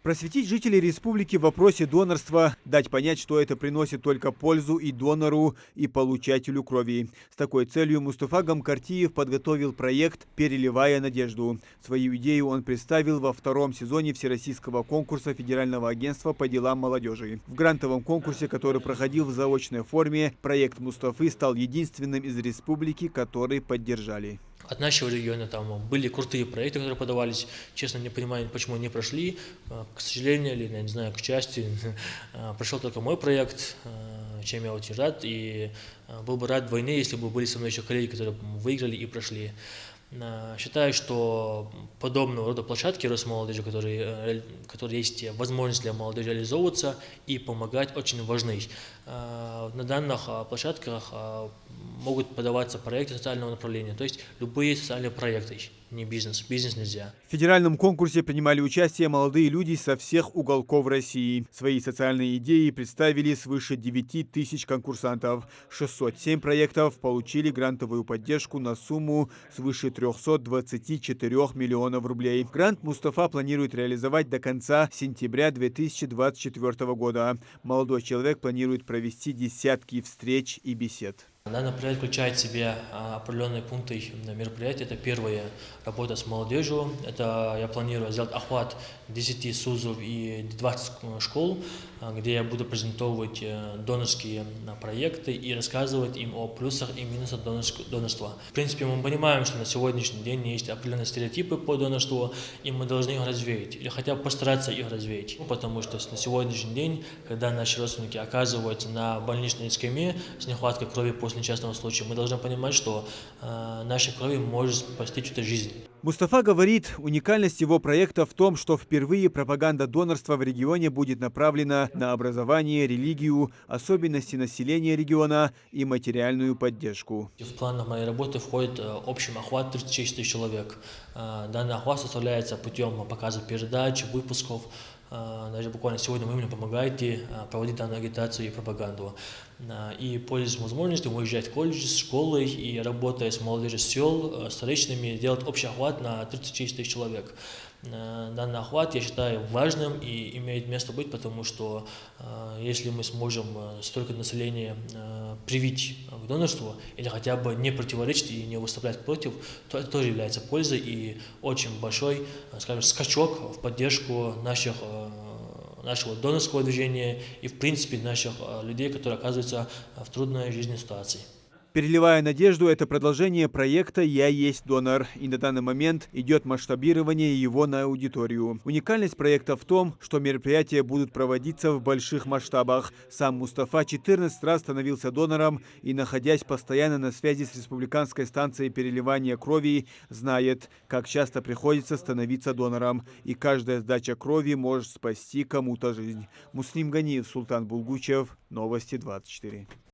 Просветить жителей республики в вопросе донорства, дать понять, что это приносит только пользу и донору, и получателю крови. С такой целью Мустафа Гамкартиев подготовил проект «Переливая надежду». Свою идею он представил во втором сезоне Всероссийского конкурса Федерального агентства по делам молодежи. В грантовом конкурсе, который проходил в заочной форме, проект Мустафы стал единственным из республики, который поддержали. От нашего региона там были крутые проекты, которые подавались. Честно, не понимаю, почему они прошли. К сожалению, или, я не знаю, к счастью, прошел только мой проект, чем я очень рад. И был бы рад вдвойне, если бы были со мной еще коллеги, которые выиграли и прошли. Считаю, что подобного рода площадки Росмолодежи, которые есть возможность для молодежи реализовываться и помогать, очень важны. На данных площадках могут подаваться проекты социального направления, то есть любые социальные проекты, не бизнес. Бизнес нельзя. В федеральном конкурсе принимали участие молодые люди со всех уголков России. Свои социальные идеи представили свыше 9000 конкурсантов. 607 проектов получили грантовую поддержку на сумму свыше 324 миллионов рублей. Грант Мустафа планирует реализовать до конца сентября 2024 года. Молодой человек планирует провести десятки встреч и бесед. Данный проект включает в себя определенные пункты мероприятия. Это первое – работа с молодежью. Это я планирую сделать охват 10 СУЗов и 20 школ, где я буду презентовать донорские проекты и рассказывать им о плюсах и минусах донорства. В принципе, мы понимаем, что на сегодняшний день есть определенные стереотипы по донорству, и мы должны их развеять, или хотя бы постараться их развеять. Потому что на сегодняшний день, когда наши родственники оказываются на больничной скамье с нехваткой крови после несчастного случая, мы должны понимать, что наша кровь может спасти чью-то жизнь. Мустафа говорит, уникальность его проекта в том, что впервые пропаганда донорства в регионе будет направлена на образование, религию, особенности населения региона и материальную поддержку. В планах моей работы входит общий охват 36 тысяч человек. Данный охват составляется путем показа передач, выпусков. Даже буквально сегодня вы мне помогаете проводить данную агитацию и пропаганду. И пользуясь возможностью выезжать в колледжи, школы и работая с молодежью сел, старейшинами, делать общий охват на 36 тысяч человек. Данный охват я считаю важным и имеет место быть, потому что если мы сможем столько населения привить к донорству или хотя бы не противоречить и не выступлять против, то это тоже является пользой и очень большой, скажем, скачок в поддержку нашего донорского движения и, в принципе, наших людей, которые оказываются в трудной жизненной ситуации. Переливая надежду – это продолжение проекта «Я есть донор». И на данный момент идет масштабирование его на аудиторию. Уникальность проекта в том, что мероприятия будут проводиться в больших масштабах. Сам Мустафа 14 раз становился донором и, находясь постоянно на связи с республиканской станцией переливания крови, знает, как часто приходится становиться донором. И каждая сдача крови может спасти кому-то жизнь. Муслим Ганиев, Султан Булгучев, Новости 24.